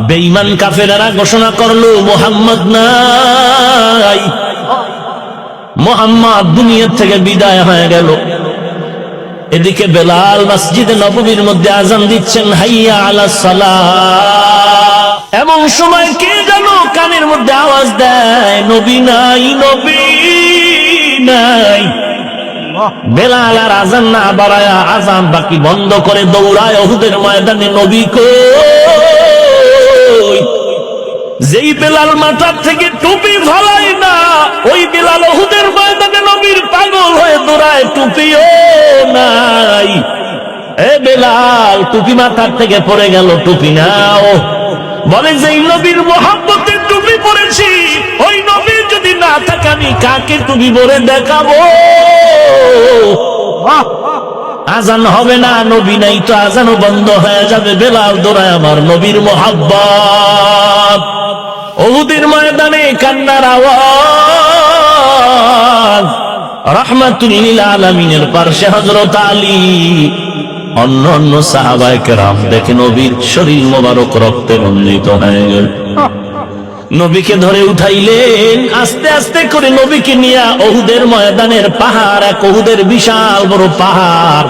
বেঈমান কাফেরেরা ঘোষণা করলো মুহাম্মদ নাই, মুহাম্মদ দুনিয়া থেকে বিদায় হয়ে গেল। এদিকে বেলাল মসজিদে নববীর মধ্যে আযান দিচ্ছেন, হাইয়া আলাস সালাহ। এমন সময় কে যেন কানের মধ্যে আওয়াজ দেয়, নবী নাই, নবী নাই। বেলাল আর আযান না বাড়ায়া আযান বাকি বন্ধ করে দৌড়ায় উহুদের ময়দানে, নবী কই। যেই বেলাল মাথার থেকে টুপি ফালায় না, ওই বেলাল উহুদের ময়দানে নবীর পাগল হয়ে দৌড়ায়, টুপিও নাই। এ বেলাল, টুপি মাথার থেকে পড়ে গেল, টুপি নাও। বলে যেই নবীর মোহাব্বতের টুপি পরেছি, ওই নবী যদি না থাকে আমি কাকে টুপি পরে দেখাবো? আজান হবে না, নবী নাই তো আজানও বন্ধ হয়ে যাবে। বেলাল দৌড়ায় আমার নবীর মোহাব্বত। উহুদের ময়দানে কান্নার আওয়াজ। রাহমাতুল লিল আলামিনের পাশে হযরত আলী, অন্য অন্য সাহাবায়ে কেরাম দেখে নবীর শরীর মোবারক রক্তে রঞ্জিত হয়ে গেল। নবীকে ধরে উঠাইলেন, আস্তে আস্তে করে নবীকে নিয়ে উহুদের ময়দানের পাহাড়, এক উহুদের বিশাল বড় পাহাড়,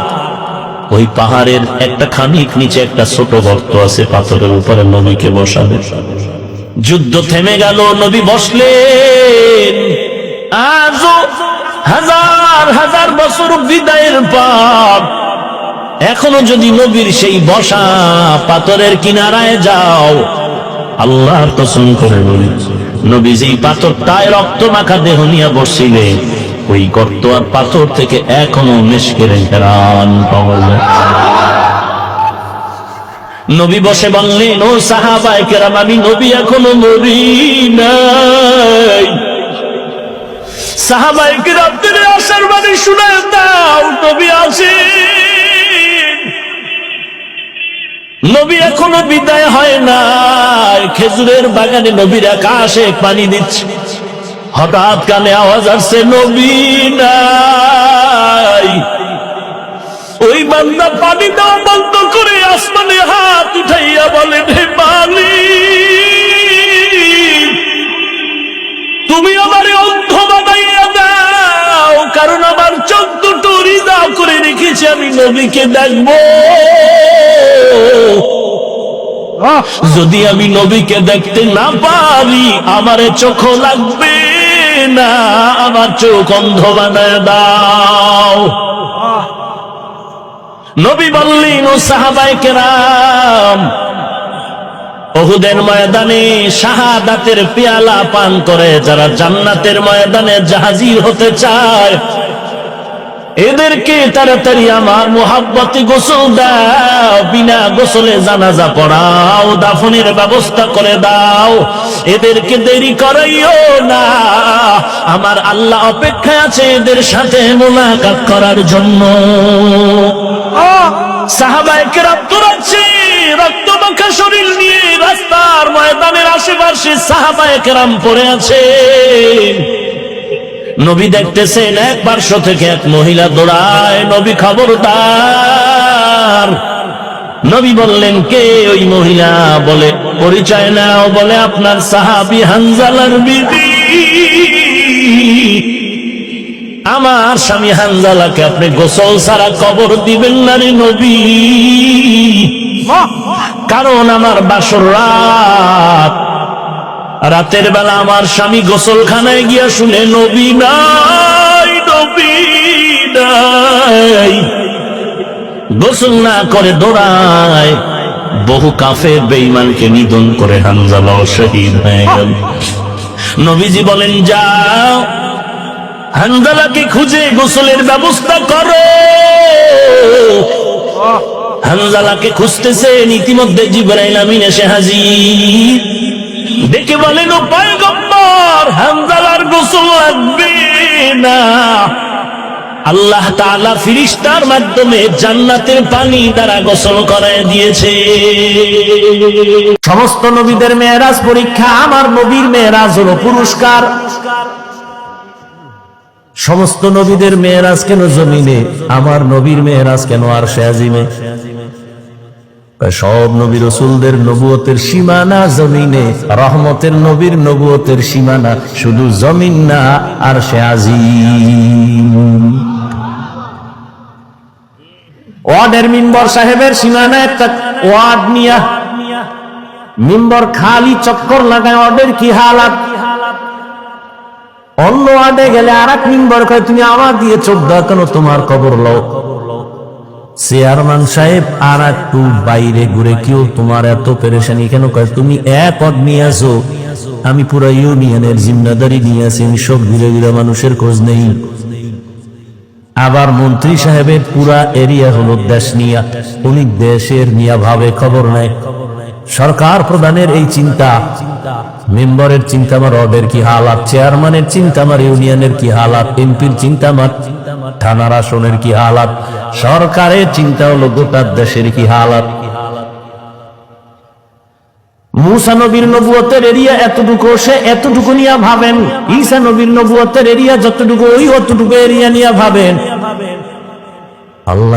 ওই পাহাড়ের একটা খানিক নিচে একটা ছোট গর্ত আছে, পাথরের উপরে নবীকে বসাবে। যুদ্ধ থেমে গেল, নবী বসলেন। আজও হাজার হাজার বছর বিদায়ের পর এখনো যদি নবীর সেই বসা পাথরের কিনারায় যাও, আল্লাহর কসম করে বলি, নবী যেই পাথরটায় রক্ত মাখা দেহ নিয়ে বসছিলেন, ওই গর্ত আর পাথর থেকে এখনো মিশকের ঘ্রাণ পাওয়া যায়। নবী বসে বললেন, ও সাহাবায়ে কেরাম, আমি নবী এখনো মরি নাই। সাহাবায়ে কেরাম তিনি আসার বাণী শুনায় দাও, নবী আছেন, নবী এখনো বিদায় হয় নাই। খেজুরের বাগানে নবীর আকাশে পানি দিচ্ছে, হঠাৎ কানে আওয়াজ আসছে, নবী নাই। ওই বান্দা পানি দেওয়া বন্ধ করে আসমানে হাত উঠাইয়া বলে, হে মালিক, তুমি আমারে অন্ধ বানাইয়া দাও, কারণ আমার চোখ দুটো রিজার্ভ করে রেখেছি, আমি নবীকে দেখবো। যদি আমি নবীকে দেখতে না পারি, আমারে চোখ লাগবে না, আমার চোখ অন্ধ বানায় দাও। নবী বললেন, ও সাহাবায়ে কেরাম, উহুদের ময়দানে শাহাদাতের পেয়ালা পান করে যারা জান্নাতের ময়দানে জাহাজির হতে চায়, এদেরকে তাড়াতাড়ি আমার মুহাব্বতে গোসল দাও, বিনা গোসলে জানাজা পড়াও, দাফনের ব্যবস্থা করে দাও, এদেরকে দেরি করাইও না। আমার আল্লাহ অপেক্ষায় আছে এদের সাথে মুলাকাত করার জন্য। সাহাবায়ে কেরাম দৌড়াচ্ছে, রক্তমাখা শরীর নিয়ে রাস্তার ময়দানের আশেপাশে সাহাবায়ে কেরাম পড়ে আছে। নবী দেখতেছেন, এক পার্শ্ব থেকে এক মহিলা দৌড়ায়, নবী খবরদার। নবী বললেন, কে ওই মহিলা? বলে, পরিচয় নাও। বলে, আপনার সাহাবী হানজালার বিবি, আমার স্বামী হানজালাকে আপনি গোসল ছাড়া কবর দিবেন না রে নবী, কারণ আমার বাসর রাত, রাতের বেলা আমার স্বামী গোসলখানায় গিয়া শুনে নবী নাই, নবী নাই, গোসল না করে দৌড়ায়। বহু কাফের বেঈমানকে নিধন করে হানজালা শহীদ হয়ে গেল। নবীজি বলেন, যাও হানজালাকে খুঁজে গোসলের ব্যবস্থা করো। হানজালাকে খুঁজতেছেন, ইতিমধ্যে জিবরাইল আমিন এসে হাজির। দেখে বলেন, ও পয়গম্বর, হানজালার গোসল লাগবে না, আল্লাহ তাআলা ফেরেশতার মাধ্যমে জান্নাতের পানি দ্বারা গোসল করায় দিয়েছে। সমস্ত নবীদের মেরাজ পরীক্ষা, আমার নবীর মেরাজ হলো পুরস্কার। সমস্ত নবীদের মেরাজ কেন জমিনে, আমার নবীর মেরাজ কেন আরশে আজিমে? সব নবী রাসূলদের নবুয়তের সীমানা জমিনে, রহমতের নবীর নবুয়তের সীমানা শুধু জমিন না, আরশে আজিম। ওয়ার্ডের মিম্বর সাহেবের সীমানা একটা ওয়ার্ড নিয়া মিম্বর খালি চক্কর লাগায়, ওয়ার্ডের কি হালাত। অন্য ওয়ার্ডে গেলে আর এক মিম্বর কয় তুমি আমার দিয়ে চোখ দাও কেন, তোমার কবর লও। চেয়ারম্যান সাহেব আর একটু বাইরে ঘুরে, কেউ তোমার এত পেরেশানি কেন, কয় তুমি এক ওয়ার্ড নিয়ে আসো, আমি পুরো ইউনিয়নের জিম্মেদারি নিয়ে আসি, আমি সব ঘুরে ঘুরে মানুষের খোঁজ নেই। আবার মন্ত্রী সাহেবের পুরা এরিয়া হলো দেশ নিয়া, উনি দেশের নিয়া ভাবে খবর নেয়। সরকার প্রধানের এই চিন্তা, মেম্বারের চিন্তা আমার ওয়ার্ডের কি হালাত, চেয়ারম্যানের চিন্তা আমার ইউনিয়নের কি হালাত, এমপির চিন্তা আমার থানার আসনের কি হালাত, সরকারের চিন্তা হলো গোটা দেশের কি হালাত। মুসা নবীর নবুয়তের এরিয়া এতটুকু, সে এতটুকু নিয়ে ভাবেন। ঈসা নবীর নবুয়তের এরিয়া যতটুকু, ওই অতটুকু এরিয়া নিয়ে ভাবেন। আল্লাহ